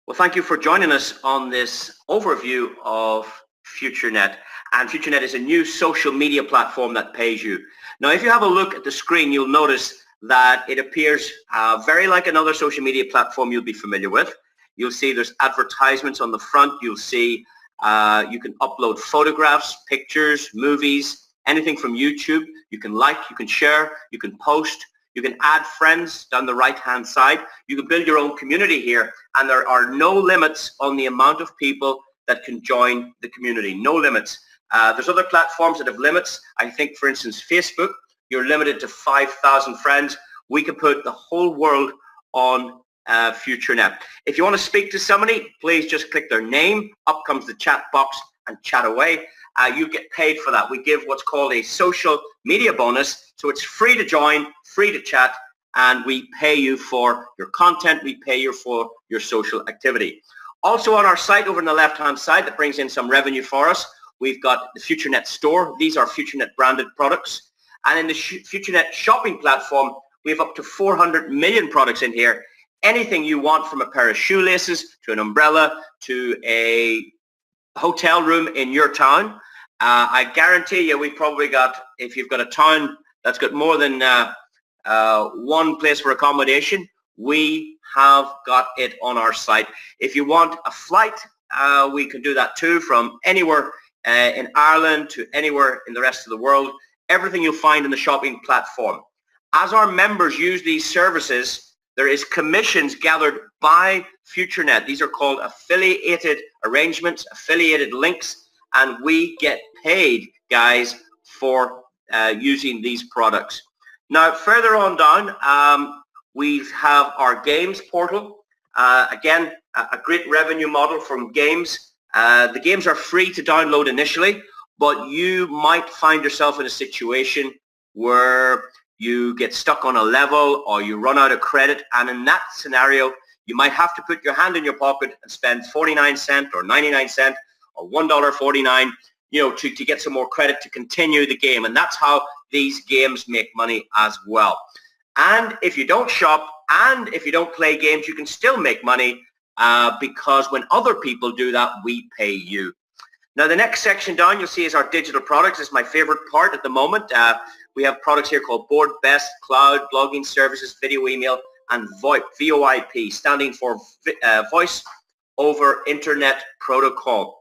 Well, thank you for joining us on this overview of FutureNet. And FutureNet is a new social media platform that pays you. Now, if you have a look at the screen, you'll notice that it appears very like another social media platform you'll be familiar with. You'll see there's advertisements on the front. You'll see you can upload photographs, pictures, movies, anything from YouTube. You can like, you can share, you can post. You can add friends down the right-hand side. You can build your own community here, and there are no limits on the amount of people that can join the community. No limits. There's other platforms that have limits. I think, for instance, Facebook, you're limited to 5,000 friends. We can put the whole world on FutureNet. If you want to speak to somebody, please just click their name. Up comes the chat box and chat away. You get paid for that. We give what's called a social media bonus. So it's free to join, free to chat, and we pay you for your content. We pay you for your social activity. Also on our site over on the left-hand side that brings in some revenue for us, we've got the FutureNet store. These are FutureNet branded products. And in the FutureNet shopping platform, we have up to 400 million products in here. Anything you want, from a pair of shoelaces to an umbrella to a hotel room in your town. I guarantee you we've probably got, if you've got a town that's got more than one place for accommodation, we have got it on our site. If you want a flight, we can do that too, from anywhere in Ireland to anywhere in the rest of the world. Everything you'll find in the shopping platform. As our members use these services, there is commissions gathered by FutureNet. These are called affiliated arrangements, affiliated links, and we get paid, guys, for using these products. Now, further on down, we have our games portal. Again, a great revenue model from games. The games are free to download initially, but you might find yourself in a situation where you get stuck on a level or you run out of credit, and in that scenario, you might have to put your hand in your pocket and spend 49 cents or 99 cents or $1.49, to get some more credit to continue the game. And that's how these games make money as well. And if you don't shop and if you don't play games, you can still make money because when other people do that, we pay you. Now, the next section down you'll see is our digital products. This is my favorite part at the moment. We have products here called BoardBest, Cloud, Blogging Services, Video Email, and VoIP, standing for Voice over Internet Protocol.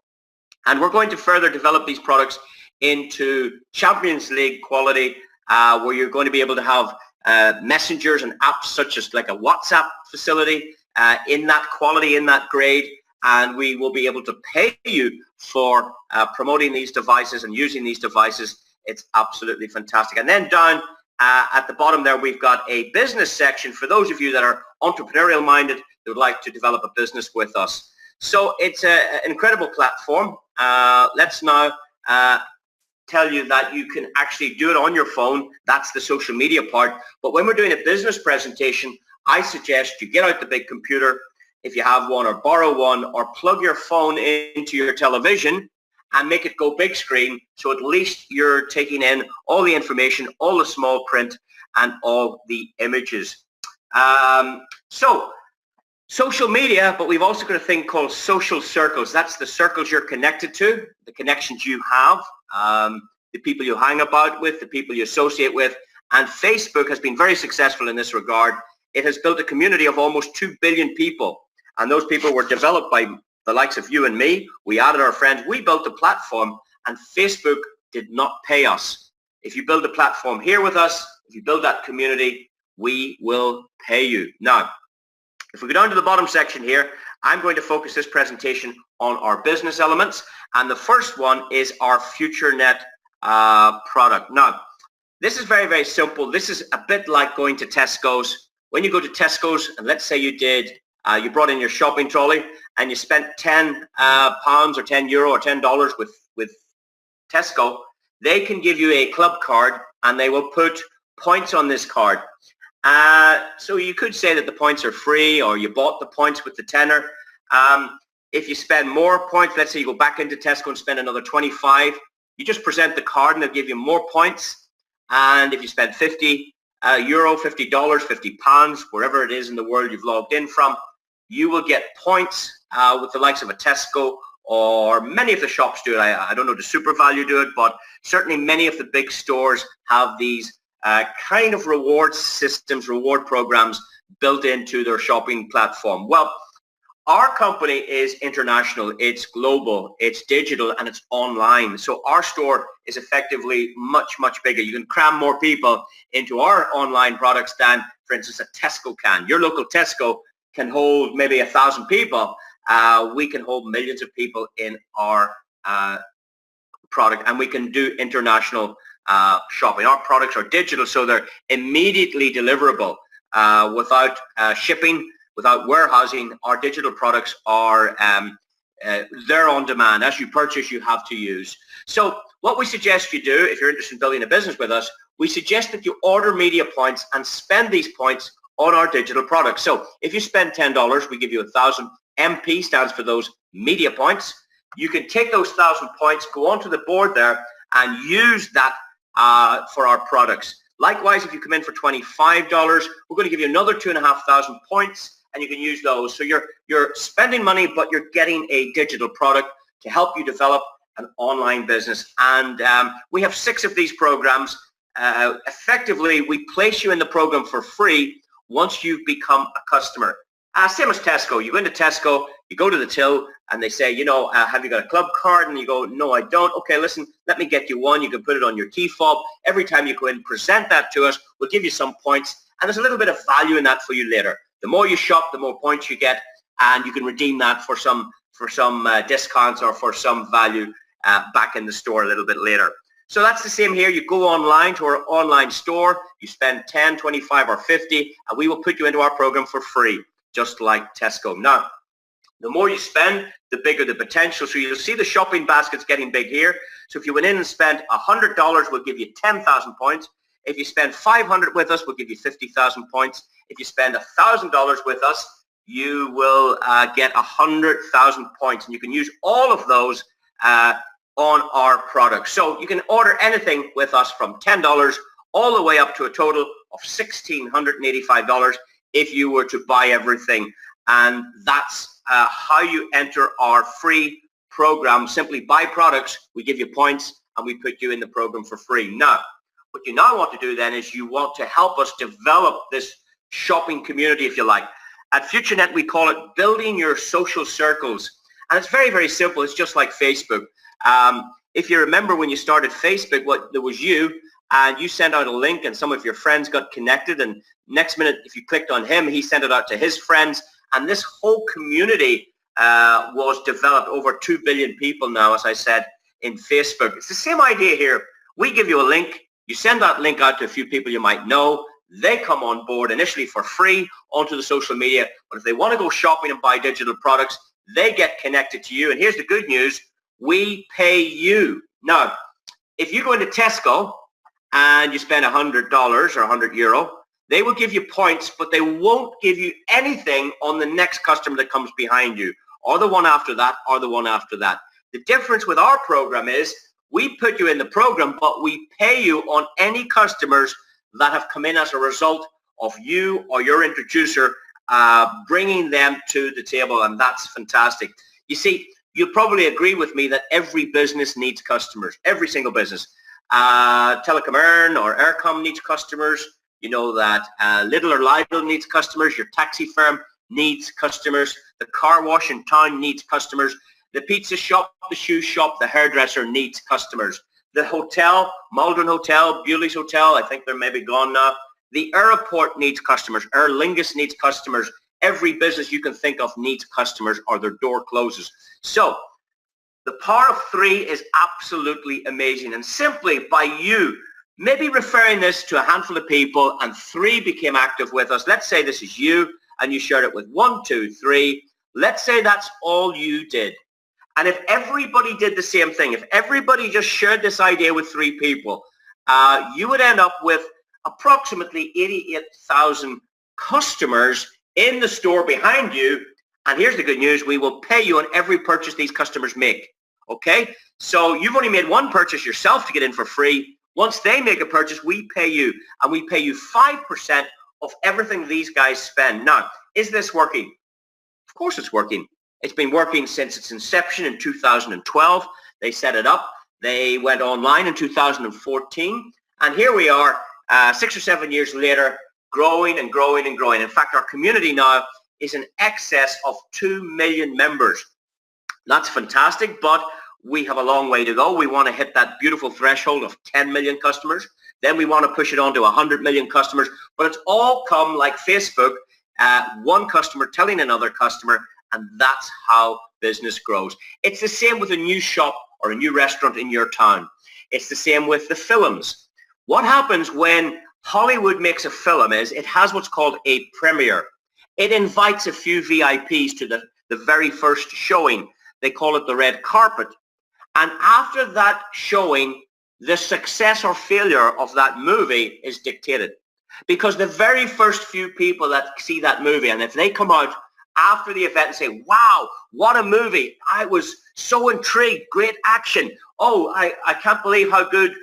And we're going to further develop these products into Champions League quality, where you're going to be able to have messengers and apps such as like a WhatsApp facility in that quality, in that grade, and we will be able to pay you for promoting these devices and using these devices. It's absolutely fantastic. And then down at the bottom there, we've got a business section for those of you that are entrepreneurial minded that would like to develop a business with us. So it's an incredible platform. Let's now tell you that you can actually do it on your phone. That's the social media part. But when we're doing a business presentation, I suggest you get out the big computer, if you have one, or borrow one, or plug your phone into your television and make it go big screen, so at least you're taking in all the information, all the small print, and all the images. So social media, but we've also got a thing called social circles. That's the circles you're connected to, the connections you have, the people you hang about with, the people you associate with. And Facebook has been very successful in this regard. It has built a community of almost 2 billion people. And those people were developed by the likes of you and me. We added our friends. We built a platform, and Facebook did not pay us. If you build a platform here with us, if you build that community, we will pay you. Now, if we go down to the bottom section here, I'm going to focus this presentation on our business elements. And the first one is our FutureNet product. Now, this is very, very simple. This is a bit like going to Tesco's. When you go to Tesco's, and let's say you brought in your shopping trolley and you spent £10 or €10 or $10 with Tesco, they can give you a club card and they will put points on this card. So you could say that the points are free, or you bought the points with the tenner. If you spend more points, let's say you go back into Tesco and spend another 25, you just present the card and they'll give you more points. And if you spend €50, $50, £50, wherever it is in the world you've logged in from, you will get points with the likes of a Tesco, or many of the shops do it. I don't know, does Super Value do it, but certainly many of the big stores have these kind of reward systems, reward programs built into their shopping platform. Well, our company is international, it's global, it's digital, and it's online. So our store is effectively much, much bigger. You can cram more people into our online products than, for instance, a Tesco can. Your local Tesco can hold maybe 1,000 people. We can hold millions of people in our product, and we can do international shopping. Our products are digital, so they're immediately deliverable without shipping, without warehousing. Our digital products are they're on demand. As you purchase, you have to use. So what we suggest you do, if you're interested in building a business with us, we suggest that you order media points and spend these points on our digital products. So if you spend $10, we give you 1,000. MP stands for those media points. You can take those 1,000 points, go onto the board there, and use that for our products. Likewise, if you come in for $25, we're going to give you another 2,500 points, and you can use those. So you're spending money, but you're getting a digital product to help you develop an online business. And we have 6 of these programs. Effectively, we place you in the program for free once you've become a customer. Same as Tesco. You go into Tesco, you go to the till, and they say, you know, have you got a club card? And you go, no, I don't. Okay, listen, let me get you one. You can put it on your key fob. Every time you go in, present that to us. We'll give you some points, and there's a little bit of value in that for you later. The more you shop, the more points you get, and you can redeem that for some discounts or for some value back in the store a little bit later. So that's the same here. You go online to our online store, you spend 10, 25, or 50, and we will put you into our program for free, just like Tesco. Now, the more you spend, the bigger the potential. So you'll see the shopping baskets getting big here. So if you went in and spent $100, we'll give you 10,000 points. If you spend $500 with us, we'll give you 50,000 points. If you spend $1,000 with us, you will get 100,000 points. And you can use all of those on our products. So you can order anything with us from $10 all the way up to a total of $1,685 if you were to buy everything. And that's how you enter our free program. Simply buy products, we give you points, and we put you in the program for free. Now, what you now want to do then is you want to help us develop this shopping community, if you like. At FutureNet, we call it building your social circles. And it's very, very simple. It's just like Facebook. If you remember when you started Facebook, there was you, and you sent out a link, and some of your friends got connected, and next minute, if you clicked on him, he sent it out to his friends, and this whole community was developed. Over 2 billion people now, as I said, in Facebook. It's the same idea here. We give you a link. You send that link out to a few people you might know. They come on board initially for free onto the social media, but if they want to go shopping and buy digital products, they get connected to you. And here's the good news. We pay you. Now, if you go into Tesco and you spend $100 or €100, they will give you points, but they won't give you anything on the next customer that comes behind you, or the one after that, or the one after that. The difference with our program is we put you in the program, but we pay you on any customers that have come in as a result of you or your introducer bringing them to the table, and that's fantastic. You see, you'll probably agree with me that every business needs customers, every single business. Telecom Earn or Eircom needs customers. You know that Lidl or Lidl needs customers. Your taxi firm needs customers. The car wash in town needs customers. The pizza shop, the shoe shop, the hairdresser needs customers. The hotel, Maldron Hotel, Bewley's Hotel, I think they're maybe gone now. The airport needs customers. Aer Lingus needs customers. Every business you can think of needs customers or their door closes. So the power of 3 is absolutely amazing. And simply by you maybe referring this to a handful of people and 3 became active with us, let's say this is you and you shared it with 1, 2, 3. Let's say that's all you did. And if everybody did the same thing, if everybody just shared this idea with 3 people, you would end up with approximately 88,000 customers in the store behind you. And here's the good news. We will pay you on every purchase these customers make. Okay? So you've only made one purchase yourself to get in for free. Once they make a purchase, we pay you. And we pay you 5% of everything these guys spend. Now, is this working? Of course it's working. It's been working since its inception in 2012. They set it up. They went online in 2014. And here we are, 6 or 7 years later, growing and growing and growing. In fact, our community now is in excess of 2 million members. That's fantastic, but we have a long way to go. We want to hit that beautiful threshold of 10 million customers. Then we want to push it on to 100 million customers. But it's all come like Facebook, one customer telling another customer, and that's how business grows. It's the same with a new shop or a new restaurant in your town. It's the same with the films. What happens when Hollywood makes a film is it has what's called a premiere. It invites a few VIPs to the very first showing. They call it the red carpet. And after that showing, the success or failure of that movie is dictated. Because the very first few people that see that movie, and if they come out after the event and say, wow, what a movie. I was so intrigued, great action. Oh, I can't believe how good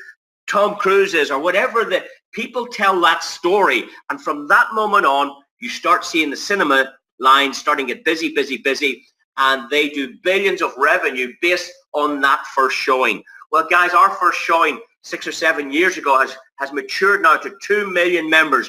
Tom Cruise is, or whatever. The people tell that story. And from that moment on, you start seeing the cinema lines starting to get busy, busy, busy. And they do billions of revenue based on that first showing. Well, guys, our first showing 6 or 7 years ago has matured now to 2 million members.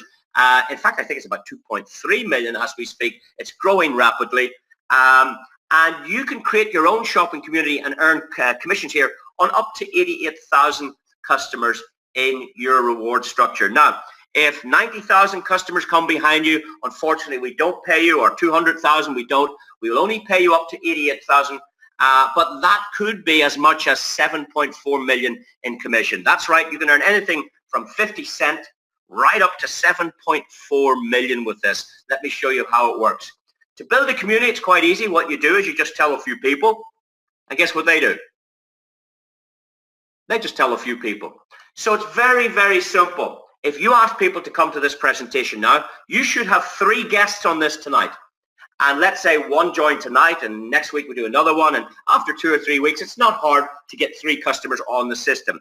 In fact, I think it's about 2.3 million as we speak. It's growing rapidly. And you can create your own shopping community and earn commissions here on up to 88,000 customers in your reward structure. Now, if 90,000 customers come behind you, unfortunately, we don't pay you, or 200,000, we don't. We will only pay you up to 88,000. But that could be as much as 7.4 million in commission. That's right. You can earn anything from 50 cents right up to 7.4 million with this. Let me show you how it works. To build a community, it's quite easy. What you do is you just tell a few people, and guess what they do? They just tell a few people. So it's very, very simple. If you ask people to come to this presentation now, you should have 3 guests on this tonight. And let's say one joined tonight, and next week we do another one. And after 2 or 3 weeks, it's not hard to get 3 customers on the system.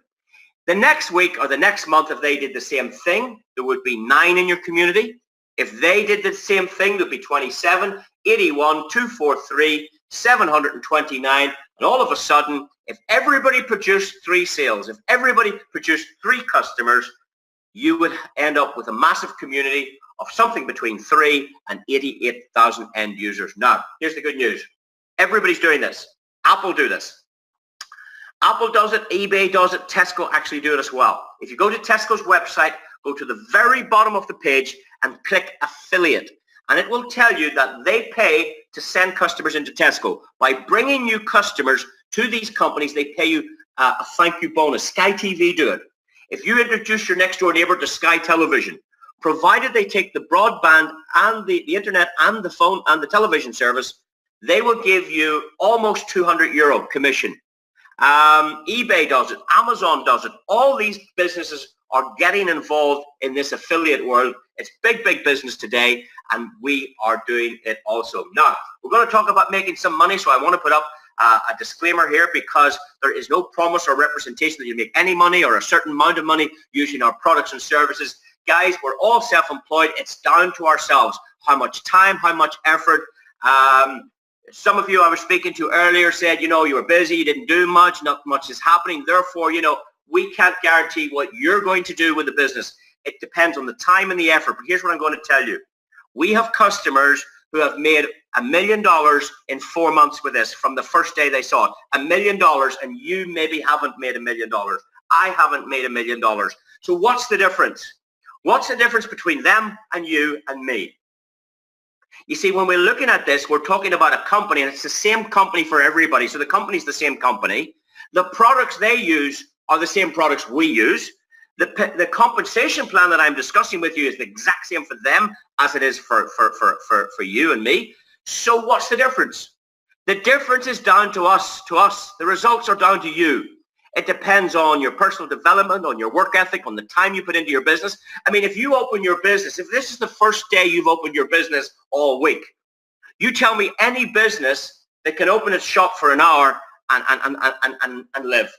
The next week or the next month, if they did the same thing, there would be 9 in your community. If they did the same thing, there'd be 27, 81, 243, 729. And all of a sudden, if everybody produced 3 sales, if everybody produced 3 customers, you would end up with a massive community of something between 3 and 88,000 end users. Now, here's the good news. Everybody's doing this. Apple do this. Apple does it, eBay does it, Tesco actually do it as well. If you go to Tesco's website, go to the very bottom of the page and click affiliate. And it will tell you that they pay to send customers into Tesco. By bringing new customers to these companies, they pay you a thank you bonus. Sky TV do it. If you introduce your next door neighbor to Sky Television, provided they take the broadband and the internet and the phone and the television service, they will give you almost €200 commission. eBay does it. Amazon does it. All these businesses are getting involved in this affiliate world. It's big, big business today, and we are doing it also. Now, we're going to talk about making some money, so I want to put up a disclaimer here, because there is no promise or representation that you make any money or a certain amount of money using our products and services. Guys, we're all self-employed. It's down to ourselves. How much time, how much effort. Some of you I was speaking to earlier said, you know, you were busy, you didn't do much, not much is happening. Therefore, you know, we can't guarantee what you're going to do with the business. It depends on the time and the effort. But here's what I'm going to tell you. We have customers who have made $1 million in 4 months with this from the first day they saw it. $1 million, and you maybe haven't made $1 million. I haven't made $1 million. So what's the difference? What's the difference between them and you and me? You see, when we're looking at this, we're talking about a company, and it's the same company for everybody. So the company's the same company. The products they use are the same products we use. The compensation plan that I'm discussing with you is the exact same for them as it is for you and me. So what's the difference? The difference is down to us. The results are down to you. It depends on your personal development, on your work ethic, on the time you put into your business. I mean, if you open your business, if this is the first day you've opened your business all week, you tell me any business that can open its shop for an hour and live.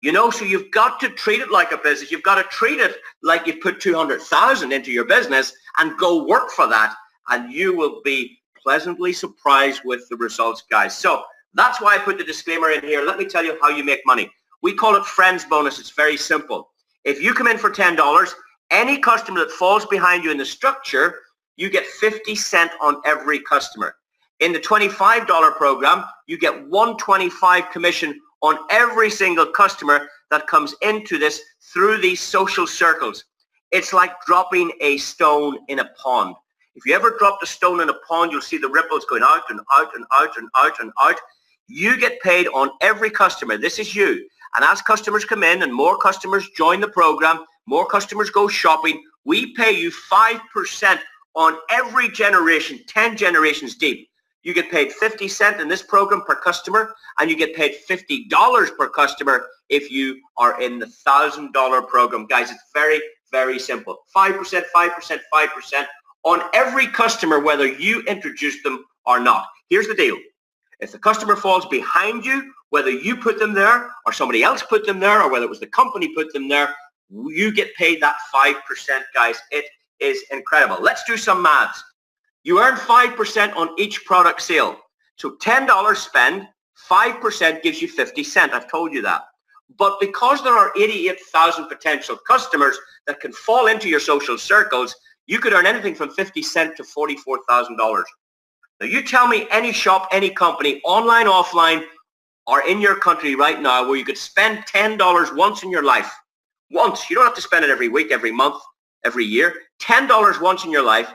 You know, so you've got to treat it like a business. You've got to treat it like you've put 200,000 into your business and go work for that, and you will be pleasantly surprised with the results, guys. So that's why I put the disclaimer in here. Let me tell you how you make money. We call it friends bonus. It's very simple. If you come in for $10, any customer that falls behind you in the structure, you get 50 cents on every customer. In the $25 program, you get $1.25 commission on every single customer that comes into this through these social circles. It's like dropping a stone in a pond. If you ever dropped a stone in a pond, you'll see the ripples going out and out and out and out and out. You get paid on every customer. This is you. And as customers come in and more customers join the program, more customers go shopping, we pay you 5% on every generation, 10 generations deep. You get paid 50 cents in this program per customer, and you get paid $50 per customer if you are in the $1,000 program. Guys, it's very, very simple. 5%, 5%, 5% on every customer, whether you introduce them or not. Here's the deal. If the customer falls behind you, whether you put them there or somebody else put them there or whether it was the company put them there, you get paid that 5%, guys. It is incredible. Let's do some maths. You earn 5% on each product sale. So $10 spend, 5% gives you 50 cents. I've told you that. But because there are 88,000 potential customers that can fall into your social circles, you could earn anything from 50 cents to $44,000. Now you tell me any shop, any company, online, offline, or in your country right now where you could spend $10 once in your life. Once. You don't have to spend it every week, every month, every year. $10 once in your life,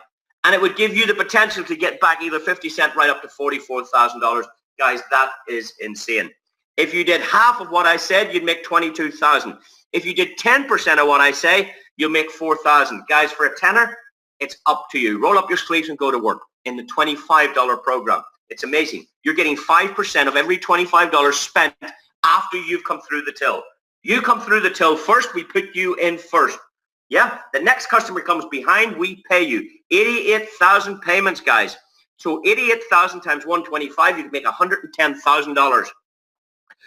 and it would give you the potential to get back either 50 cents right up to $44,000. Guys, that is insane. If you did half of what I said, you'd make $22,000. If you did 10% of what I say, you'll make $4,000. Guys, for a tenner, it's up to you. Roll up your sleeves and go to work in the $25 program. It's amazing. You're getting 5% of every $25 spent after you've come through the till. You come through the till first, we put you in first. Yeah, the next customer comes behind, we pay you. 88,000 payments, guys. So 88,000 times 125, you can make $110,000.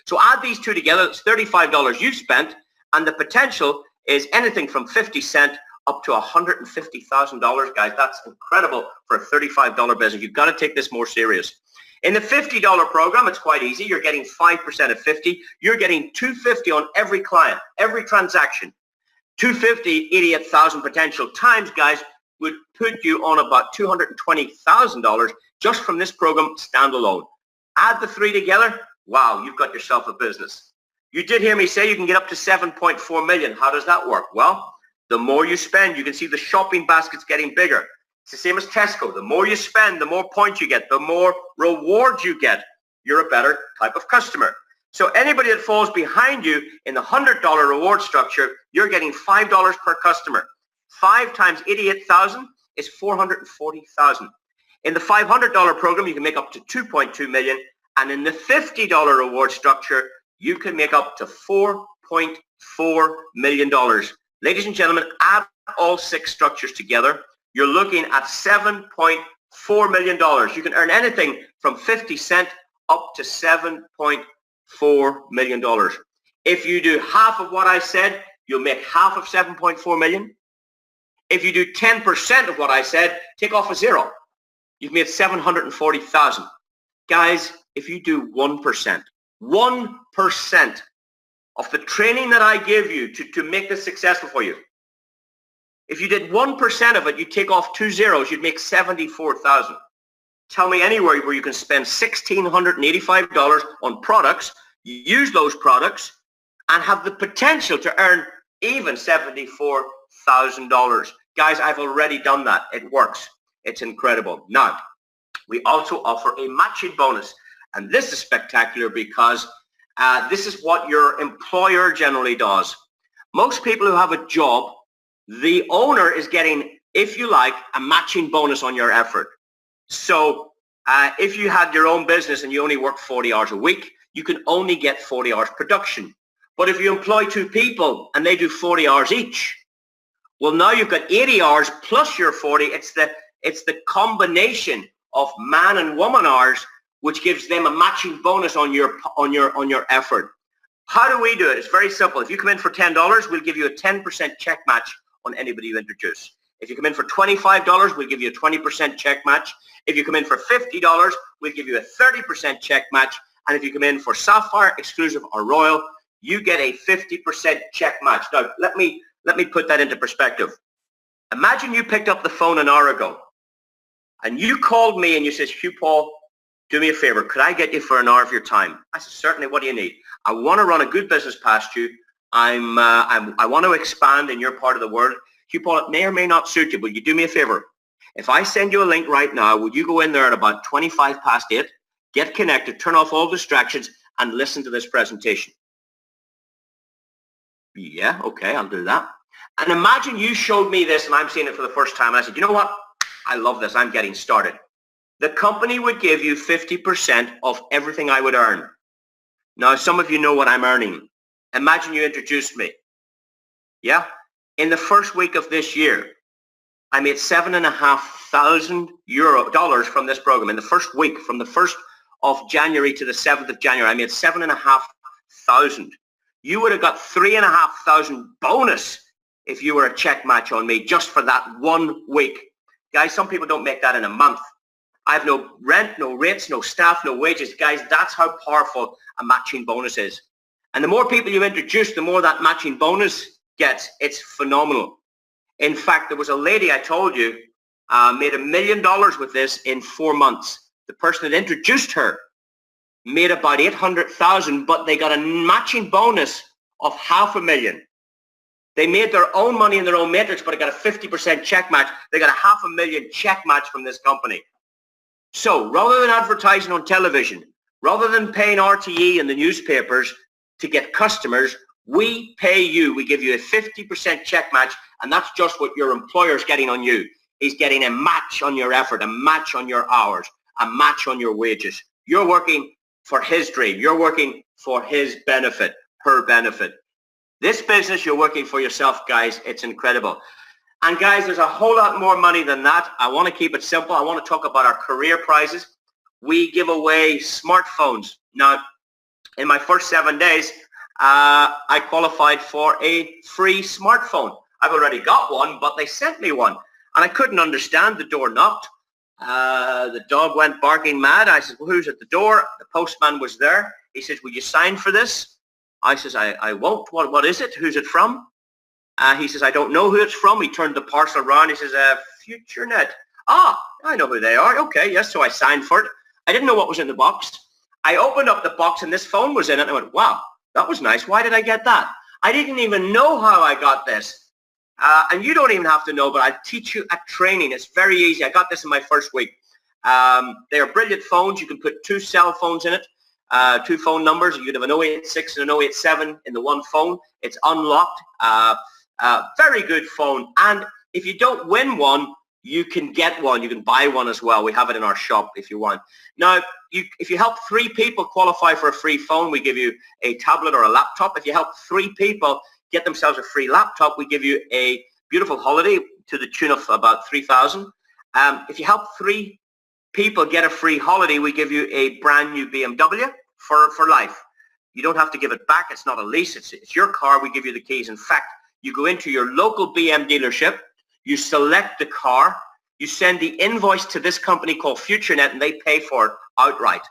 So add these two together, it's $35 you've spent, and the potential is anything from 50 cents up to $150,000, guys. That's incredible for a $35 business. You've got to take this more serious. In the $50 program, it's quite easy. You're getting 5% of 50. You're getting $250 on every client, every transaction. 250, 88,000 potential times, guys, would put you on about $220,000 just from this program standalone. Add the three together, wow, you've got yourself a business. You did hear me say you can get up to 7.4 million. How does that work? Well, the more you spend, you can see the shopping basket's getting bigger. It's the same as Tesco. The more you spend, the more points you get, the more rewards you get. You're a better type of customer. So anybody that falls behind you in the $100 reward structure, you're getting $5 per customer. 5 times 88,000 is 440,000. In the $500 program, you can make up to 2.2 million. And in the $50 reward structure, you can make up to $4.4 million. Ladies and gentlemen, add all 6 structures together. You're looking at $7.4 million. You can earn anything from 50 cents up to $7.4 million. If you do half of what I said, you'll make half of 7.4 million. If you do 10% of what I said, take off a zero. You've made 740,000. Guys, if you do 1%, 1% of the training that I give you to make this successful for you, if you did 1% of it, you take off 2 zeros, you'd make 74,000. Tell me anywhere where you can spend $1,685 on products, use those products, and have the potential to earn even $74,000. Guys, I've already done that. It works. It's incredible. Now, we also offer a matching bonus. And this is spectacular because this is what your employer generally does. Most people who have a job, the owner is getting, if you like, a matching bonus on your effort. So if you had your own business and you only work 40 hours a week, you can only get 40 hours production. But if you employ 2 people and they do 40 hours each, well, now you've got 80 hours plus your 40. It's the combination of man and woman hours which gives them a matching bonus on your effort. How do we do it? It's very simple. If you come in for $10, we'll give you a 10% check match on anybody you introduce. If you come in for $25, we'll give you a 20% check match. If you come in for $50, we'll give you a 30% check match. And if you come in for Sapphire, Exclusive, or Royal, you get a 50% check match. Now, let me put that into perspective. Imagine you picked up the phone an hour ago and you called me and you said, Hugh Paul, do me a favor. Could I get you for an hour of your time? I said, certainly. What do you need? I want to run a good business past you. I want to expand in your part of the world. Hugh Paul, it may or may not suit you, but you do me a favor. If I send you a link right now, would you go in there at about 8:25, get connected, turn off all distractions, and listen to this presentation? Yeah, okay, I'll do that. And imagine you showed me this and I'm seeing it for the first time. And I said, you know what? I love this. I'm getting started. The company would give you 50% of everything I would earn. Now, some of you know what I'm earning. Imagine you introduced me. Yeah? In the first week of this year, I made $7,500 from this program. In the first week, from the 1st of January to the 7th of January, I made $7,500. You would have got $3,500 bonus if you were a check match on me just for that 1 week. Guys, some people don't make that in a month. I have no rent, no rates, no staff, no wages. Guys, that's how powerful a matching bonus is. And the more people you introduce, the more that matching bonus gets. It's phenomenal. In fact, there was a lady I told you made $1 million with this in 4 months. The person that introduced her made about $800,000, but they got a matching bonus of $500,000. They made their own money in their own matrix, but it got a 50% check match. They got a $500,000 check match from this company. So rather than advertising on television, rather than paying RTE in the newspapers to get customers, we pay you. We give you a 50% check match, and that's just what your employer's getting on you. He's getting a match on your effort, a match on your hours, a match on your wages. You're working for his dream. You're working for his benefit, her benefit. This business, you're working for yourself, guys. It's incredible. And guys, there's a whole lot more money than that. I want to keep it simple. I want to talk about our career prizes. We give away smartphones. Now, in my first 7 days, I qualified for a free smartphone. I've already got one, but they sent me one. And I couldn't understand. The door knocked. The dog went barking mad. I said, well, who's at the door? The postman was there. He says, will you sign for this? I says, I won't. What is it? Who's it from? He says, I don't know who it's from. He turned the parcel around. He says, FutureNet. Ah, I know who they are. Okay, yes, so I signed for it. I didn't know what was in the box. I opened up the box and this phone was in it. And I went, wow, that was nice. Why did I get that? I didn't even know how I got this. And you don't even have to know, but I teach you a training. It's very easy. I got this in my first week. They are brilliant phones. You can put 2 cell phones in it, 2 phone numbers. You could have an 086 and an 087 in the one phone. It's unlocked. Very good phone. And if you don't win one, you can get one. You can buy one as well. We have it in our shop if you want. Now, if you help 3 people qualify for a free phone, we give you a tablet or a laptop. If you help 3 people get themselves a free laptop, we give you a beautiful holiday to the tune of about $3,000. If you help 3 people get a free holiday, we give you a brand new BMW for life. You don't have to give it back. It's not a lease. It's your car. We give you the keys. In fact, you go into your local BM dealership, you select the car, you send the invoice to this company called FutureNet, and they pay for it outright.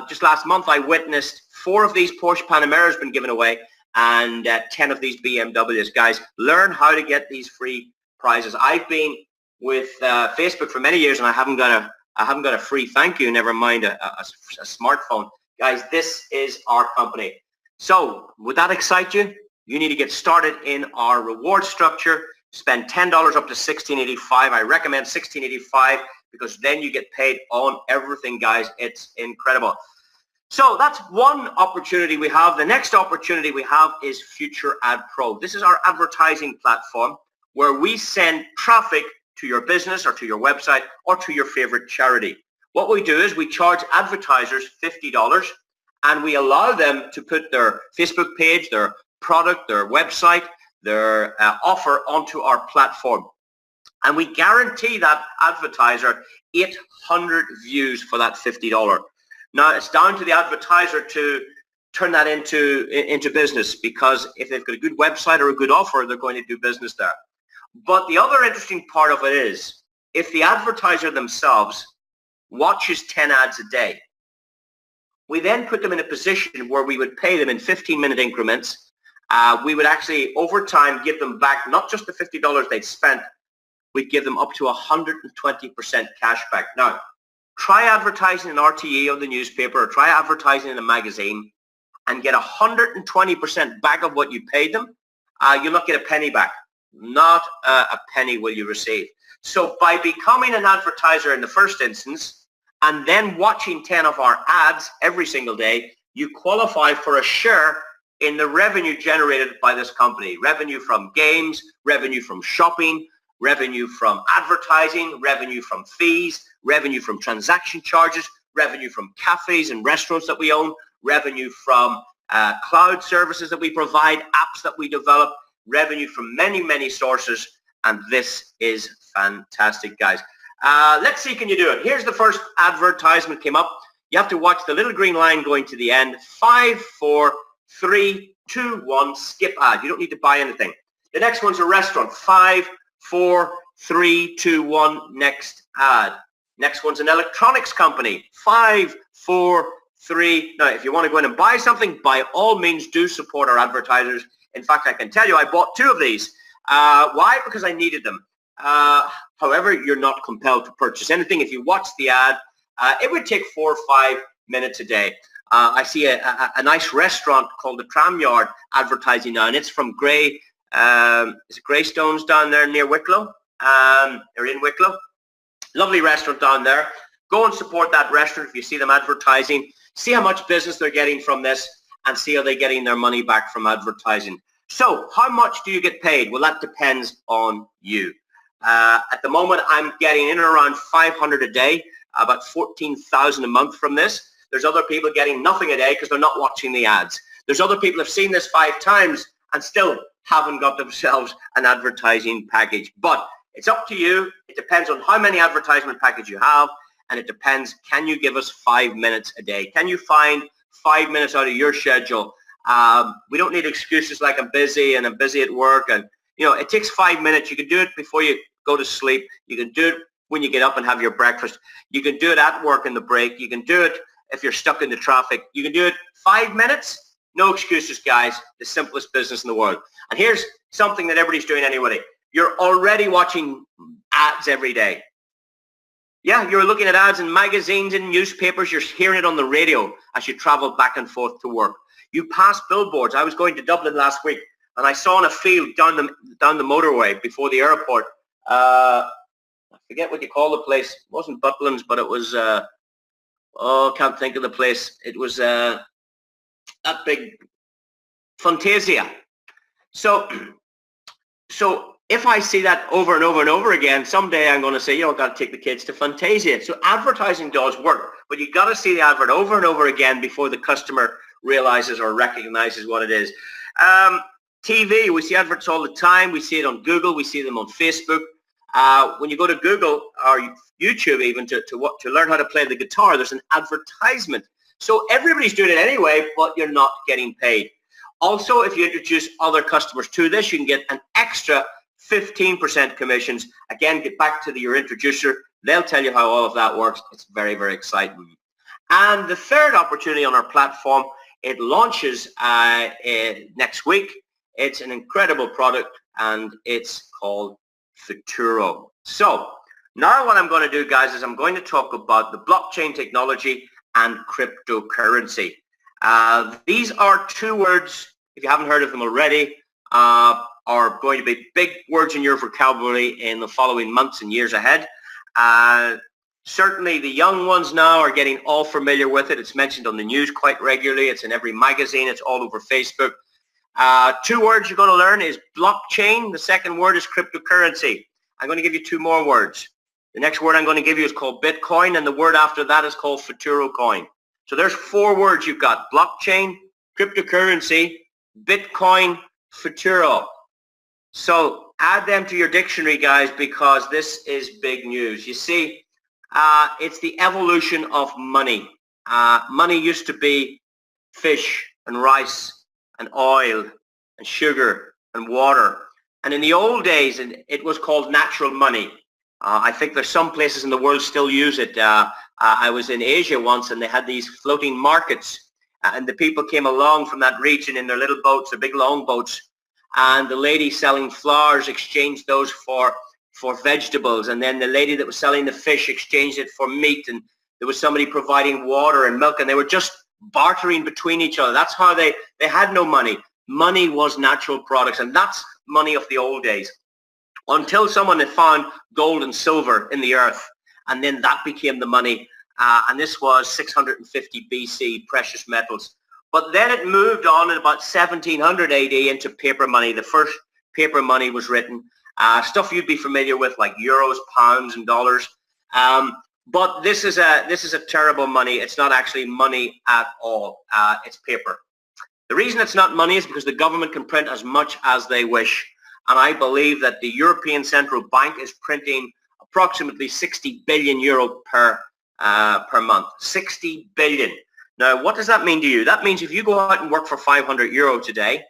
Just last month, I witnessed 4 of these Porsche Panameras been given away, and 10 of these BMWs. Guys, learn how to get these free prizes. I've been with Facebook for many years, and I haven't got a free thank you, never mind a smartphone. Guys, this is our company. So would that excite you? You need to get started in our reward structure. Spend $10 up to $16.85. I recommend $16.85 because then you get paid on everything, guys. It's incredible. So that's one opportunity we have. The next opportunity we have is Future Ad Pro. This is our advertising platform where we send traffic to your business or to your website or to your favorite charity. What we do is we charge advertisers $50 and we allow them to put their Facebook page, their product, their website, their offer onto our platform. And we guarantee that advertiser 800 views for that $50. Now, it's down to the advertiser to turn that into business, because if they've got a good website or a good offer, they're going to do business there. But the other interesting part of it is if the advertiser themselves watches 10 ads a day, we then put them in a position where we would pay them in 15-minute increments. We would actually, over time, give them back not just the $50 they'd spent, we'd give them up to 120% cash back. Now, try advertising in RTE or the newspaper, or try advertising in a magazine and get 120% back of what you paid them. You'll not get a penny back. Not a penny will you receive. So by becoming an advertiser in the first instance and then watching 10 of our ads every single day, you qualify for a share in the revenue generated by this company. Revenue from games, revenue from shopping, revenue from advertising, revenue from fees, revenue from transaction charges, revenue from cafes and restaurants that we own, revenue from cloud services that we provide, apps that we develop, revenue from many, many sources. And this is fantastic, guys. Let's see, can you do it? Here's the first advertisement came up. You have to watch the little green line going to the end. 5, 4, 3, 2, 1, skip ad. You don't need to buy anything. The next one's a restaurant. 5, 4, 3, 2, 1, next ad. Next one's an electronics company. 5, 4, 3. Now, if you want to go in and buy something, by all means, do support our advertisers. In fact, I can tell you, I bought 2 of these. Why? Because I needed them. However, you're not compelled to purchase anything. If you watch the ad, it would take 4 or 5 minutes a day. I see a nice restaurant called the Tram Yard advertising now, and it's from is it Greystones down there near Wicklow? They're in Wicklow. Lovely restaurant down there. Go and support that restaurant if you see them advertising. See how much business they're getting from this and see how they're getting their money back from advertising. So how much do you get paid? Well, that depends on you. At the moment, I'm getting in and around 500 a day, about 14,000 a month from this. There's other people getting nothing a day because they're not watching the ads. There's other people who have seen this 5 times and still haven't got themselves an advertising package. But it's up to you. It depends on how many advertisement packages you have, and it depends, can you give us 5 minutes a day? Can you find 5 minutes out of your schedule? We don't need excuses like I'm busy and I'm busy at work. And, you know, it takes 5 minutes. You can do it before you go to sleep. You can do it when you get up and have your breakfast. You can do it at work in the break. You can do it if you're stuck in the traffic. You can do it 5 minutes. No excuses, guys. The simplest business in the world. And here's something that everybody's doing anyway. You're already watching ads every day. Yeah, you're looking at ads in magazines and newspapers. You're hearing it on the radio as you travel back and forth to work. You pass billboards. I was going to Dublin last week, and I saw in a field down the motorway before the airport. I forget what you call the place. It wasn't Butlins, but it was, can't think of the place. It was that big Fantasia. So if I see that over and over and over again, someday I'm going to say, you know, I've got to take the kids to Fantasia. So advertising does work, but you've got to see the advert over and over again before the customer realizes or recognizes what it is. TV, we see adverts all the time. We see it on Google. We see them on Facebook. When you go to Google or YouTube even to learn how to play the guitar, there's an advertisement. So everybody's doing it anyway, but you're not getting paid. Also, if you introduce other customers to this, you can get an extra 15% commissions. Again, get back to your introducer. They'll tell you how all of that works. It's very, very exciting. And the third opportunity on our platform, it launches next week. It's an incredible product, and it's called Futuro. So now what I'm going to do, guys, is I'm going to talk about the blockchain technology and cryptocurrency. These are 2 words, if you haven't heard of them already, are going to be big words in your vocabulary in the following months and years ahead. Certainly the young ones now are getting all familiar with it. It's mentioned on the news quite regularly. It's in every magazine. It's all over Facebook. 2 words you're going to learn is blockchain. The second word is cryptocurrency. I'm going to give you 2 more words. The next word I'm going to give you is called Bitcoin, and the word after that is called Futuro coin. So there's 4 words you've got: blockchain, cryptocurrency, Bitcoin, Futuro. So add them to your dictionary, guys, because this is big news. You see, it's the evolution of money. Money used to be fish and rice and oil and sugar and water. And in the old days, it was called natural money. I think there's some places in the world still use it. I was in Asia once and they had these floating markets and the people came along from that region in their little boats, their big long boats, and the lady selling flowers exchanged those for vegetables, and then the lady that was selling the fish exchanged it for meat, and there was somebody providing water and milk, and they were just bartering between each other. That's how they had no money. Money was natural products, and that's money of the old days. Until someone had found gold and silver in the earth, and then that became the money. And this was 650 BC, precious metals. But then it moved on in about 1700 AD into paper money. The first paper money was written. Stuff you'd be familiar with, like euros, pounds, and dollars. But this is a terrible money. It's not actually money at all. It's paper. The reason it's not money is because the government can print as much as they wish. And I believe that the European Central Bank is printing approximately 60 billion euro per month. 60 billion. Now, what does that mean to you? That means if you go out and work for 500 euro today,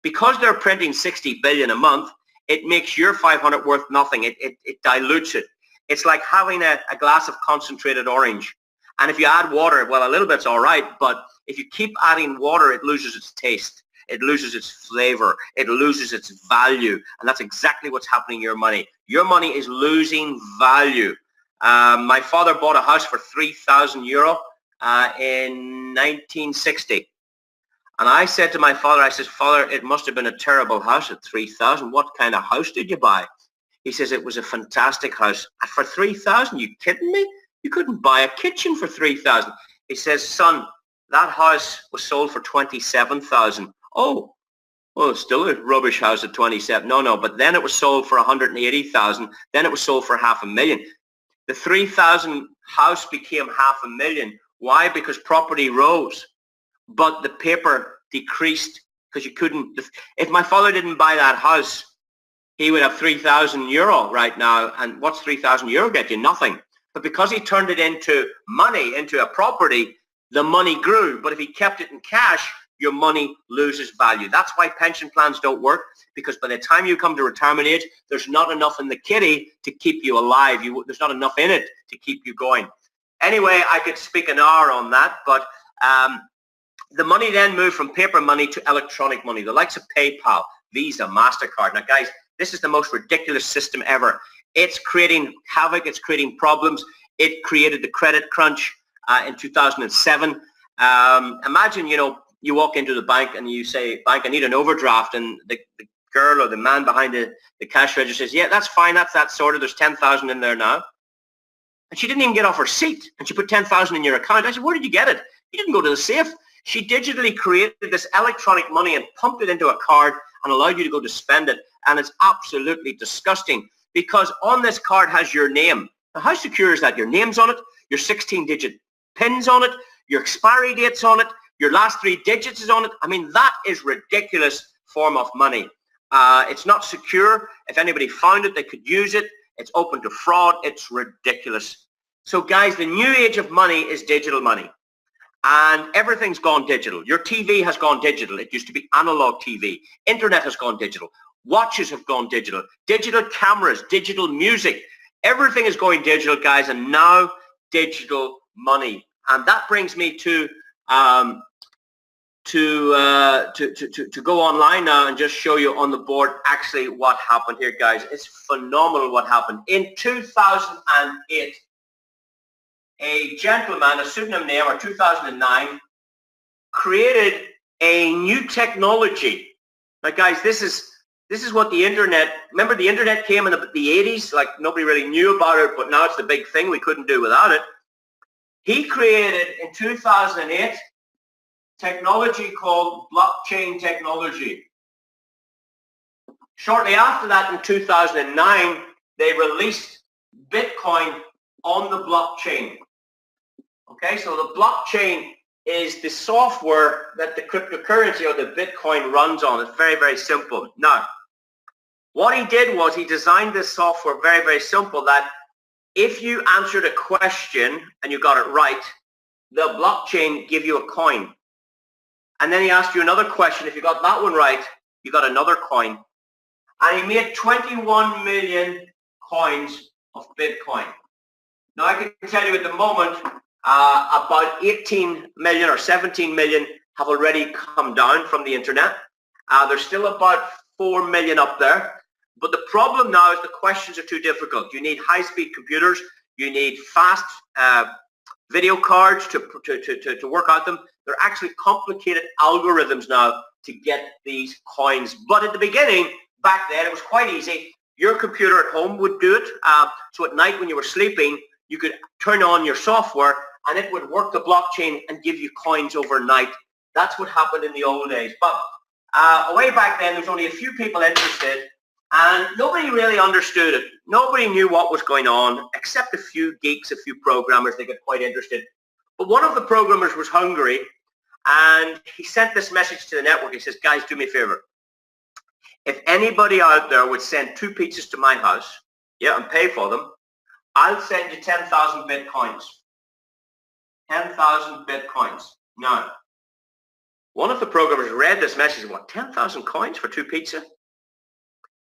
because they're printing 60 billion a month, it makes your 500 worth nothing. It dilutes it. It's like having a glass of concentrated orange. And if you add water, well, a little bit's all right, but if you keep adding water, it loses its taste. It loses its flavor. It loses its value. And that's exactly what's happening to your money. Your money is losing value. My father bought a house for 3,000 euro in 1960. And I said to my father, I said, Father, it must have been a terrible house at 3,000. What kind of house did you buy? He says, it was a fantastic house. For 3,000? You kidding me? You couldn't buy a kitchen for 3,000. He says, son, that house was sold for 27,000. Oh, well, still a rubbish house at 27. No, but then it was sold for 180,000. Then it was sold for $500,000. The 3,000 house became $500,000. Why? Because property rose, but the paper decreased because you couldn't. If my father didn't buy that house, he would have 3,000 euro right now. And what's 3,000 euro get you? Nothing. But because he turned it into money, into a property, the money grew. But if he kept it in cash, your money loses value. That's why pension plans don't work, because by the time you come to retirement age, there's not enough in the kitty to keep you alive. There's not enough in it to keep you going. Anyway, I could speak an hour on that, but the money then moved from paper money to electronic money, the likes of PayPal, Visa, MasterCard. Now, guys, this is the most ridiculous system ever. It's creating havoc. It's creating problems. It created the credit crunch in 2007. Imagine, you walk into the bank and you say, bank, I need an overdraft. And the girl or the man behind the cash register says, yeah, that's fine. That's that sorted. There's 10,000 in there now. And she didn't even get off her seat. And she put 10,000 in your account. I said, where did you get it? You didn't go to the safe. She digitally created this electronic money and pumped it into a card and allowed you to go to spend it. And it's absolutely disgusting because on this card has your name. Now, how secure is that? Your name's on it, your 16-digit PIN's on it, your expiry date's on it, your last 3 digits is on it. I mean, that is ridiculous form of money. It's not secure. If anybody found it, they could use it. It's open to fraud. It's ridiculous. So guys, the new age of money is digital money. And everything's gone digital. Your TV has gone digital. It used to be analog TV. Internet has gone digital. Watches have gone digital. Digital cameras, digital music. Everything is going digital, guys, and now digital money. And that brings me to go online now and just show you on the board actually what happened here, guys. It's phenomenal what happened. In 2008, a gentleman, a pseudonym name, or 2009, created a new technology. Now, guys, this is what the internet, remember the internet came in the 80s, like nobody really knew about it, but now it's the big thing. We couldn't do without it. He created in 2008 technology called blockchain technology. Shortly after that, in 2009, they released Bitcoin on the blockchain. Okay, so the blockchain is the software that the cryptocurrency or the Bitcoin runs on. It's very, very simple. Now, what he did was he designed this software very, very simple that if you answered a question and you got it right, the blockchain give you a coin. And then he asked you another question. If you got that one right, you got another coin. and he made 21 million coins of Bitcoin. Now I can tell you at the moment, about 18 million or 17 million have already come down from the internet. There's still about 4 million up there. But the problem now is the questions are too difficult. You need high-speed computers. You need fast video cards to work out them. They're actually complicated algorithms now to get these coins. But at the beginning, back then, it was quite easy. Your computer at home would do it. So at night when you were sleeping, you could turn on your software and it would work the blockchain and give you coins overnight. That's what happened in the old days. But way back then, there was only a few people interested, and nobody really understood it. Nobody knew what was going on, except a few geeks, a few programmers. They got quite interested. But one of the programmers was hungry, and he sent this message to the network. He says, guys, do me a favor. If anybody out there would send 2 pizzas to my house, and pay for them, I'll send you 10,000 Bitcoins. 10,000 Bitcoins. Now, one of the programmers read this message, what, 10,000 coins for 2 pizza?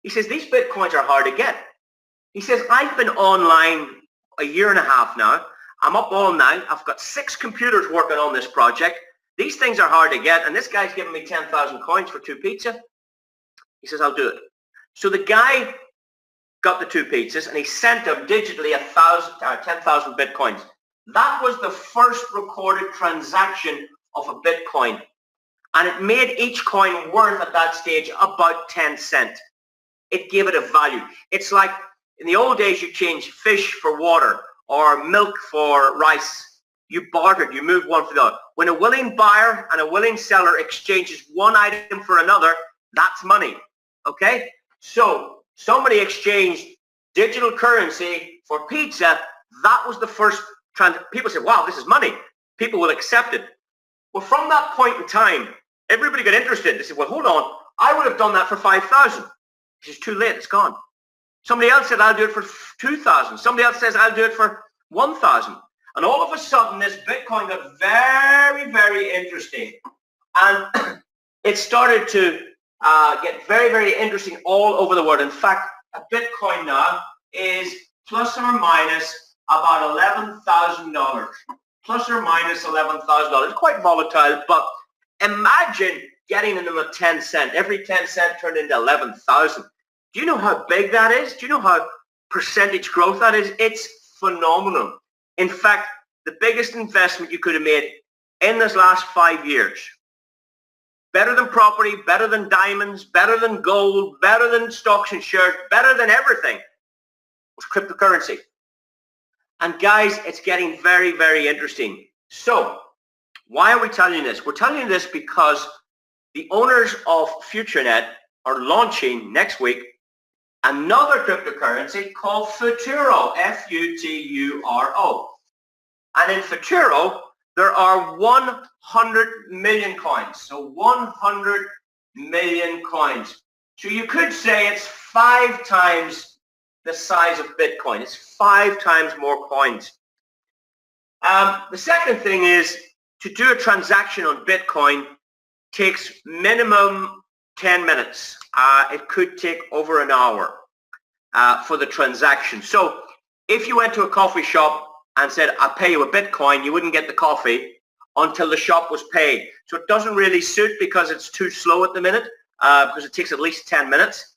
He says, these Bitcoins are hard to get. He says, I've been online a year and a half now. I'm up all night. I've got 6 computers working on this project. These things are hard to get, and this guy's giving me 10,000 coins for 2 pizza. He says, I'll do it. So the guy got the 2 pizzas, and he sent them digitally 10,000 Bitcoins. That was the first recorded transaction of a Bitcoin. And it made each coin worth at that stage about 10 cents. It gave it a value. It's like in the old days you changed fish for water or milk for rice. You bartered, you moved one for the other. When a willing buyer and a willing seller exchanges one item for another, that's money. Okay? So somebody exchanged digital currency for pizza. That was the first people said, wow, this is money. People will accept it. Well, from that point in time, everybody got interested. They said, well, hold on. I would have done that for 5,000. It's too late. It's gone. Somebody else said, I'll do it for 2,000. Somebody else says, I'll do it for 1,000. And all of a sudden, this Bitcoin got very, very interesting. And it started to get very, very interesting all over the world. In fact, a Bitcoin now is plus or minus about $11,000. Plus or minus $11,000. Quite volatile, but imagine getting them at 10 cents. Every 10 cents turned into 11,000. Do you know how big that is? Do you know how percentage growth that is? It's phenomenal. In fact, the biggest investment you could have made in this last 5 years, better than property, better than diamonds, better than gold, better than stocks and shares, better than everything, was cryptocurrency. And guys, it's getting very, very interesting. So, why are we telling you this? We're telling you this because the owners of FutureNet are launching next week another cryptocurrency called Futuro, F-U-T-U-R-O. And in Futuro, there are 100 million coins. So 100 million coins. So you could say it's 5 times the size of Bitcoin. It's 5 times more coins. The second thing is to do a transaction on Bitcoin takes minimum 10 minutes. It could take over an hour for the transaction. So if you went to a coffee shop and said, I'll pay you a Bitcoin, you wouldn't get the coffee until the shop was paid. So it doesn't really suit because it's too slow at the minute because it takes at least 10 minutes.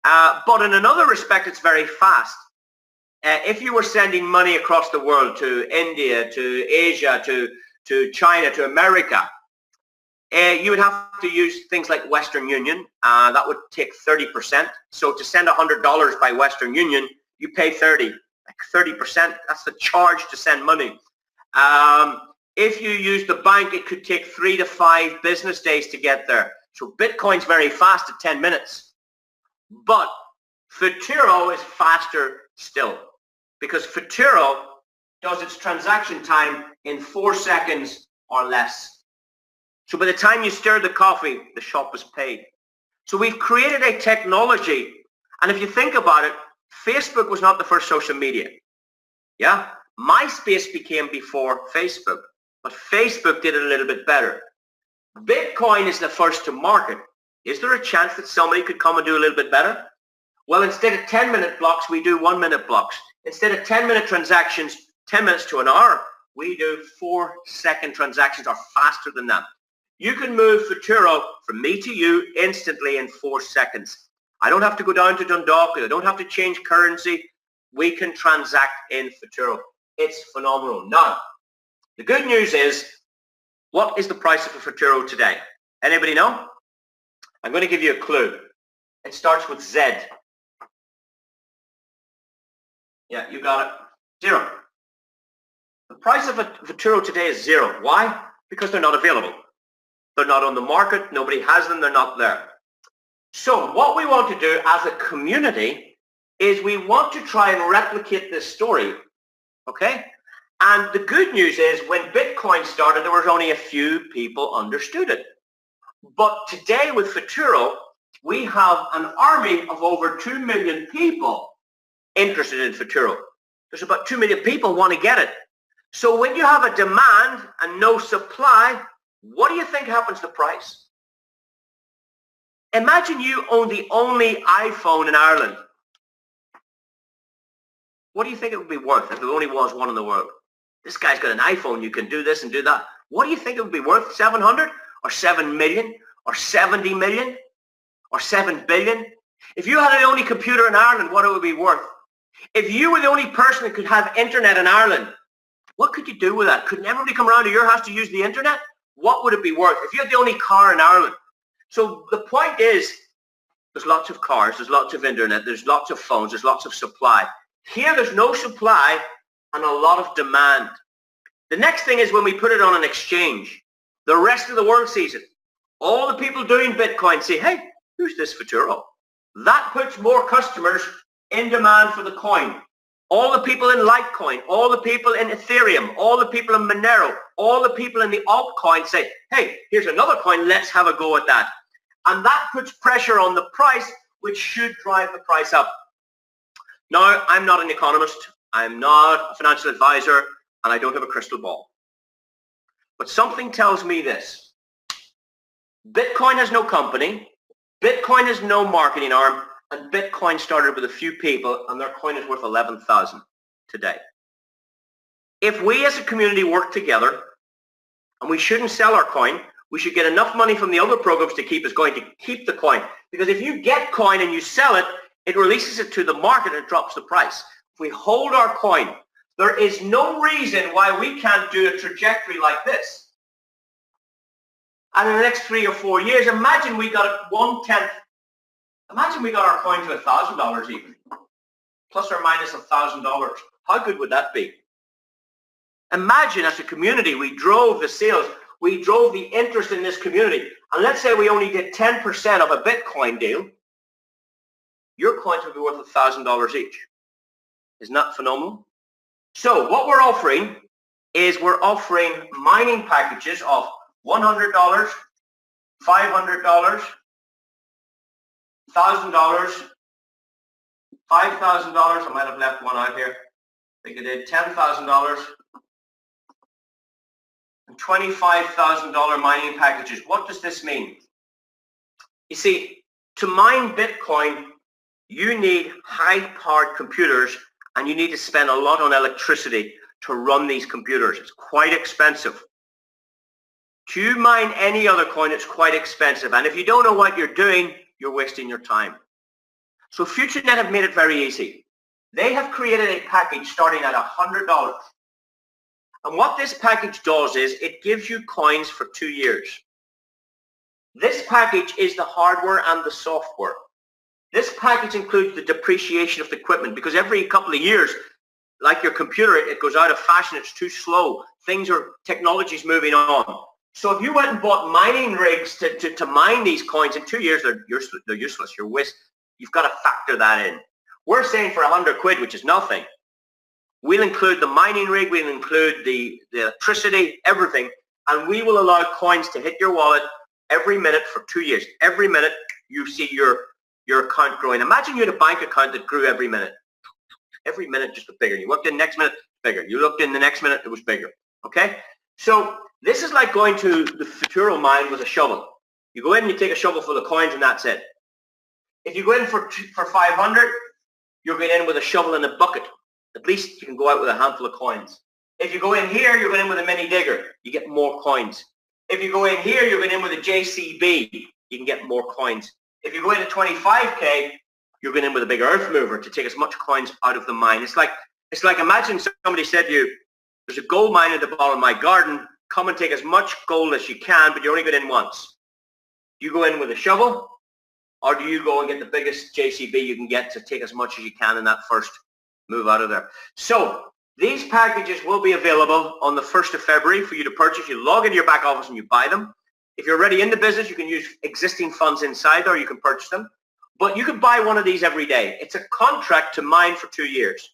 But in another respect, it's very fast. If you were sending money across the world to India, to Asia, to China, to America, you would have to use things like Western Union. That would take 30%. So to send $100 by Western Union, you pay 30, like 30%. That's the charge to send money. If you use the bank, it could take 3 to 5 business days to get there. So Bitcoin's very fast at 10 minutes. But Futuro is faster still because Futuro does its transaction time in 4 seconds or less. So by the time you stir the coffee, the shop is paid. So we've created a technology, and if you think about it, Facebook was not the first social media. Yeah, MySpace became before Facebook, but Facebook did it a little bit better. Bitcoin is the first to market. Is there a chance that somebody could come and do a little bit better? Well, instead of 10-minute blocks, we do 1-minute blocks. Instead of 10-minute transactions, 10 minutes to an hour, we do 4-second transactions, or faster than that. You can move Futuro from me to you instantly in 4 seconds. I don't have to go down to Dundalk. I don't have to change currency. We can transact in Futuro. It's phenomenal. Now, the good news is, what is the price of a Futuro today? Anybody know? I'm going to give you a clue. It starts with Z. Yeah, you got it. 0. The price of a Futuro today is 0. Why? Because they're not available. They're not on the market. Nobody has them. They're not there. So what we want to do as a community is we want to try and replicate this story. Okay? And the good news is when Bitcoin started, there was only a few people understood it. But today with Futuro, we have an army of over 2 million people interested in Futuro. There's about 2 million people want to get it. So when you have a demand and no supply, what do you think happens to the price? Imagine you own the only iPhone in Ireland. What do you think it would be worth if there only was one in the world? This guy's got an iPhone, you can do this and do that. What do you think it would be worth? 700 or 7 million or 70 million or 7 billion? If you had the only computer in Ireland, what it would be worth? If you were the only person that could have internet in Ireland, what could you do with that? Couldn't everybody come around to your house to use the internet? What would it be worth? If you had the only car in Ireland. So the point is, there's lots of cars, there's lots of internet, there's lots of phones, there's lots of supply. Here there's no supply and a lot of demand. The next thing is when we put it on an exchange, the rest of the world sees it. All the people doing Bitcoin say, hey, who's this Futuro? That puts more customers in demand for the coin. All the people in Litecoin, all the people in Ethereum, all the people in Monero, all the people in the altcoin say, hey, here's another coin, let's have a go at that. And that puts pressure on the price, which should drive the price up. Now, I'm not an economist, I'm not a financial advisor, and I don't have a crystal ball. But something tells me this. Bitcoin has no company, Bitcoin has no marketing arm, and Bitcoin started with a few people, and their coin is worth 11,000 today. If we as a community work together, and we shouldn't sell our coin, we should get enough money from the other programs to keep us going, to keep the coin. Because if you get coin and you sell it, it releases it to the market and drops the price. If we hold our coin, there is no reason why we can't do a trajectory like this. And in the next 3 or 4 years, imagine we got it 1/10. Imagine we got our coin to $1,000 even, plus or minus $1,000. How good would that be? Imagine as a community, we drove the sales, we drove the interest in this community, and let's say we only did 10% of a Bitcoin deal, your coins would be worth $1,000 each. Isn't that phenomenal? So what we're offering is we're offering mining packages of $100, $500, $1,000, $5,000, I might have left one out here. I think I did $10,000 and $25,000 mining packages. What does this mean? You see, to mine Bitcoin, you need high-powered computers and you need to spend a lot on electricity to run these computers. It's quite expensive. To mine any other coin, it's quite expensive. And if you don't know what you're doing, you're wasting your time. So FutureNet have made it very easy. They have created a package starting at $100. And what this package does is it gives you coins for 2 years. This package is the hardware and the software. This package includes the depreciation of the equipment because every couple of years, like your computer, it goes out of fashion, it's too slow. Technology's moving on. So if you went and bought mining rigs to mine these coins in 2 years, they're useless. You've got to factor that in. We're saying for 100 quid, which is nothing, we'll include the mining rig, we'll include the electricity, everything, and we will allow coins to hit your wallet every minute for 2 years. Every minute you see your account growing. Imagine you had a bank account that grew every minute. Every minute just bigger. You looked in the next minute, bigger. You looked in the next minute, it was bigger. Okay? So this is like going to the Futuro mine with a shovel. You go in and you take a shovel full of coins and that's it. If you go in for 500, you're going in with a shovel and a bucket. At least you can go out with a handful of coins. If you go in here, you're going in with a mini digger. You get more coins. If you go in here, you're going in with a JCB. You can get more coins. If you go in at 25K, you're going in with a big earth mover to take as much coins out of the mine. It's like imagine somebody said to you, there's a gold mine at the bottom of my garden. Come and take as much gold as you can, but you're only going in once. Do you go in with a shovel, or do you go and get the biggest JCB you can get to take as much as you can in that first move out of there? So these packages will be available on the 1st of February for you to purchase. You log into your back office and you buy them. If you're already in the business, you can use existing funds inside there, you can purchase them. But you could buy one of these every day. It's a contract to mine for 2 years.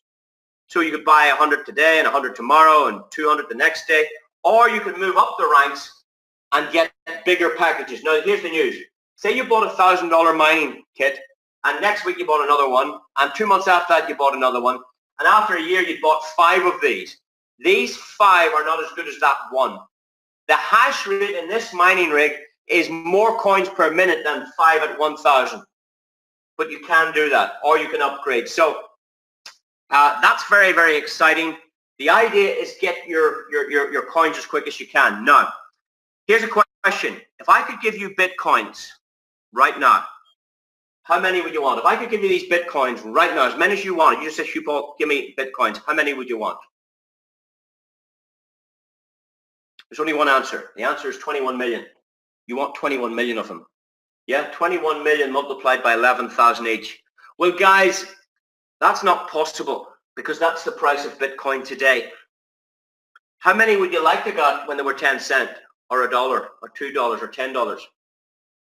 So you could buy 100 today and 100 tomorrow and 200 the next day. Or you could move up the ranks and get bigger packages. Now, here's the news. Say you bought a $1,000 mining kit, and next week you bought another one, and 2 months after that you bought another one, and after a year you bought 5 of these. These 5 are not as good as that one. The hash rate in this mining rig is more coins per minute than 5 at 1,000. But you can do that, or you can upgrade. So that's very, very exciting. The idea is get your coins as quick as you can. Now, here's a question. If I could give you Bitcoins right now, how many would you want? If I could give you these Bitcoins right now, as many as you want, you just said, Paul, give me Bitcoins, how many would you want? There's only one answer. The answer is 21 million. You want 21 million of them. Yeah, 21 million multiplied by 11,000 each. Well, guys, that's not possible because that's the price of Bitcoin today. How many would you like to get when they were 10 cents or $1 or $2 or $10?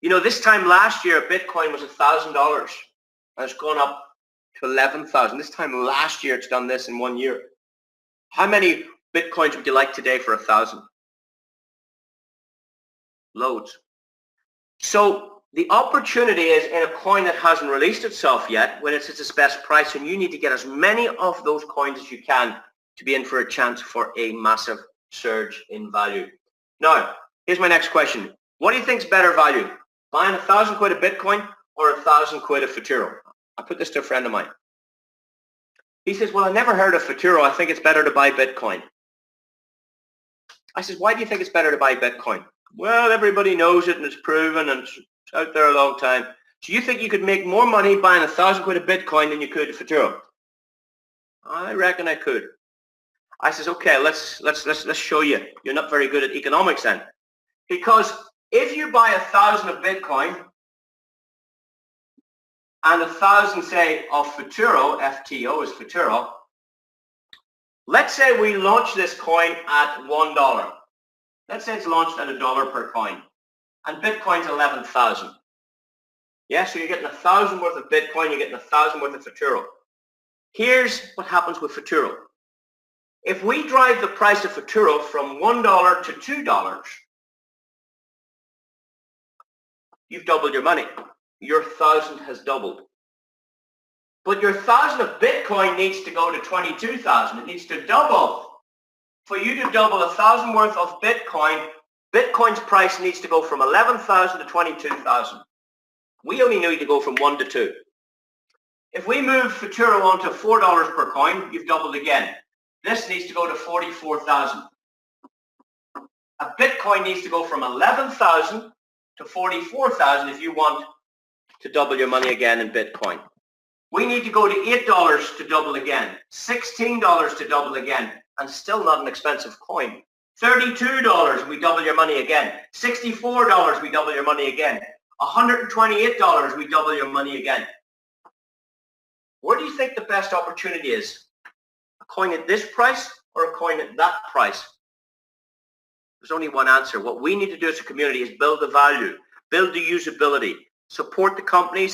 You know, this time last year, Bitcoin was $1,000 and it's gone up to 11,000. This time last year, it's done this in 1 year. How many Bitcoins would you like today for 1,000? Loads. So the opportunity is in a coin that hasn't released itself yet when it's at its best price, and you need to get as many of those coins as you can to be in for a chance for a massive surge in value. Now, here's my next question. What do you think is better value? Buying 1,000 quid of Bitcoin or 1,000 quid of Futuro? I put this to a friend of mine. He says, well, I never heard of Futuro. I think it's better to buy Bitcoin. I says, why do you think it's better to buy Bitcoin? Well, everybody knows it and it's proven and it's out there a long time. So you think you could make more money buying 1,000 quid of Bitcoin than you could of Futuro? I reckon I could. I says, okay, let's show you. You're not very good at economics then. Because if you buy 1,000 of Bitcoin and 1,000, say, of Futuro, FTO is Futuro, let's say we launch this coin at $1. Let's say it's launched at $1 per coin, and Bitcoin's 11,000. Yeah, so you're getting 1,000 worth of Bitcoin, you're getting 1,000 worth of Futuro. Here's what happens with Futuro. If we drive the price of Futuro from $1 to $2, you've doubled your money. Your 1,000 has doubled. But your 1,000 of Bitcoin needs to go to 22,000. It needs to double. For you to double 1,000 worth of Bitcoin, Bitcoin's price needs to go from 11,000 to 22,000. We only need to go from 1 to 2. If we move Futuro on to $4 per coin, you've doubled again. This needs to go to 44,000. A Bitcoin needs to go from 11,000 to 44,000 if you want to double your money again in Bitcoin. We need to go to $8 to double again, $16 to double again, and still not an expensive coin. $32, we double your money again. $64, we double your money again. $128, we double your money again. Where do you think the best opportunity is? A coin at this price or a coin at that price? There's only one answer. What we need to do as a community is build the value, build the usability, support the company,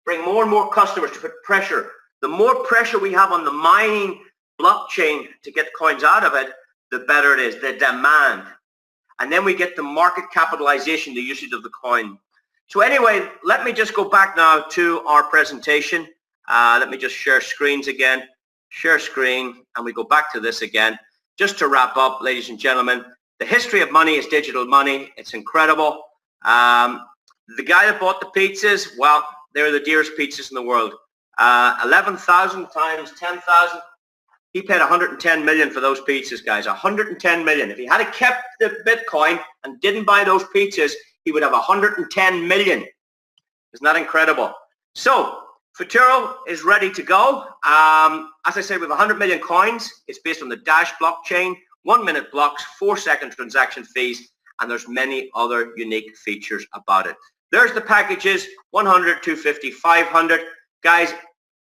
bring more and more customers to put pressure. The more pressure we have on the mining blockchain to get coins out of it, the better it is, the demand. And then we get the market capitalization, the usage of the coin. So anyway, let me just go back now to our presentation. Let me just share screens again. Share screen, and we go back to this again. Just to wrap up, ladies and gentlemen, the history of money is digital money. It's incredible. The guy that bought the pizzas, well, they're the dearest pizzas in the world. 11,000 times 10,000. He paid 110 million for those pizzas, guys. 110 million. If he had kept the Bitcoin and didn't buy those pizzas, he would have 110 million. Isn't that incredible? So Futuro is ready to go. As I said, we have 100 million coins. It's based on the Dash blockchain, 1-minute blocks, 4-second transaction fees, and there's many other unique features about it. There's the packages, 100, 250, 500. Guys,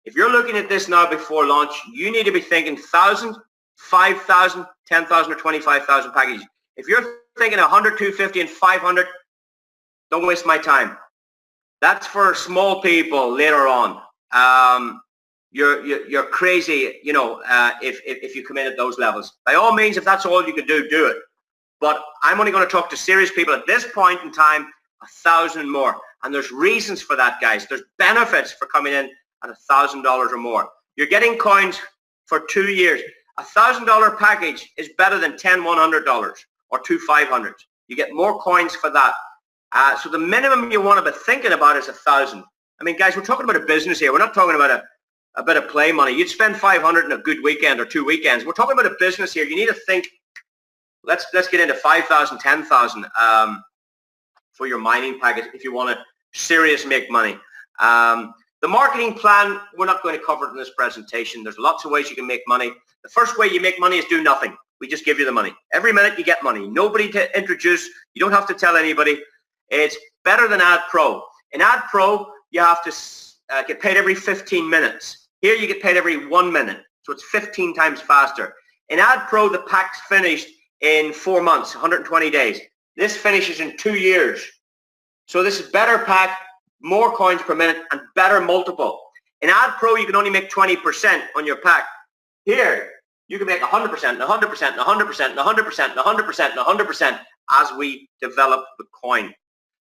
if you're looking at this now before launch, you need to be thinking 1,000, 5,000, 10,000, or 25,000 packages. If you're thinking 100, 250, and 500, don't waste my time. That's for small people later on. You're crazy, you know, if you come in at those levels. By all means, if that's all you can do, do it. But I'm only going to talk to serious people at this point in time, 1,000 more. And there's reasons for that, guys. There's benefits for coming in at $1,000 or more. You're getting coins for 2 years. $1,000 package is better than 10 $100 or 2 500s. You get more coins for that. So the minimum you want to be thinking about is 1,000. I mean, guys, we're talking about a business here. We're not talking about a bit of play money. You'd spend 500 in a good weekend or 2 weekends. We're talking about a business here. You need to think, let's get into 5,000, 10,000 for your mining package if you want to serious make money. The marketing plan, we're not going to cover it in this presentation. There's lots of ways you can make money. The first way you make money is do nothing. We just give you the money. Every minute you get money. Nobody to introduce. You don't have to tell anybody. It's better than AdPro. In AdPro, you have to get paid every 15 minutes. Here you get paid every 1 minute. So it's 15 times faster. In AdPro, the pack's finished in 4 months, 120 days. This finishes in 2 years. So this is better pack, more coins per minute, and better multiple. In AdPro, you can only make 20% on your pack. Here, you can make 100%, 100%, 100%, 100%, 100%, 100%, 100% as we develop the coin.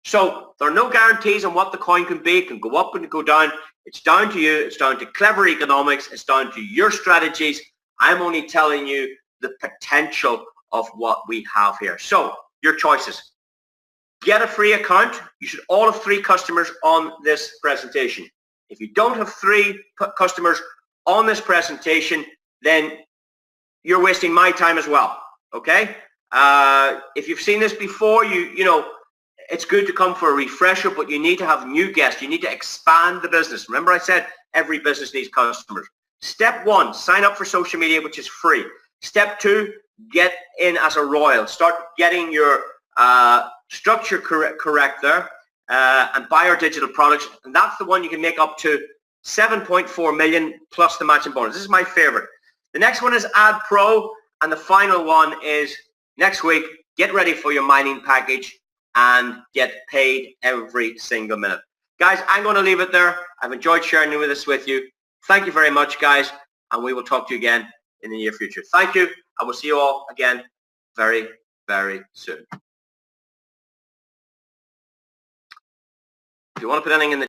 So there are no guarantees on what the coin can be. It can go up and go down. It's down to you. It's down to clever economics. It's down to your strategies. I'm only telling you the potential of what we have here. So your choices. Get a free account. You should all have 3 customers on this presentation. If you don't have 3 customers on this presentation, then you're wasting my time as well. Okay? If you've seen this before, you know, it's good to come for a refresher, but you need to have new guests. You need to expand the business. Remember I said every business needs customers. Step 1, sign up for social media, which is free. Step 2, get in as a royal. Start getting your structure correct there and buy our digital products. And that's the one you can make up to 7.4 million plus the matching bonus. This is my favorite. The next one is AdPro. And the final one is next week, get ready for your mining package and get paid every single minute. Guys, I'm going to leave it there. I've enjoyed sharing this with you. Thank you very much, guys, and we will talk to you again in the near future. Thank you. I will see you all again very, very soon. If you want to put anything in the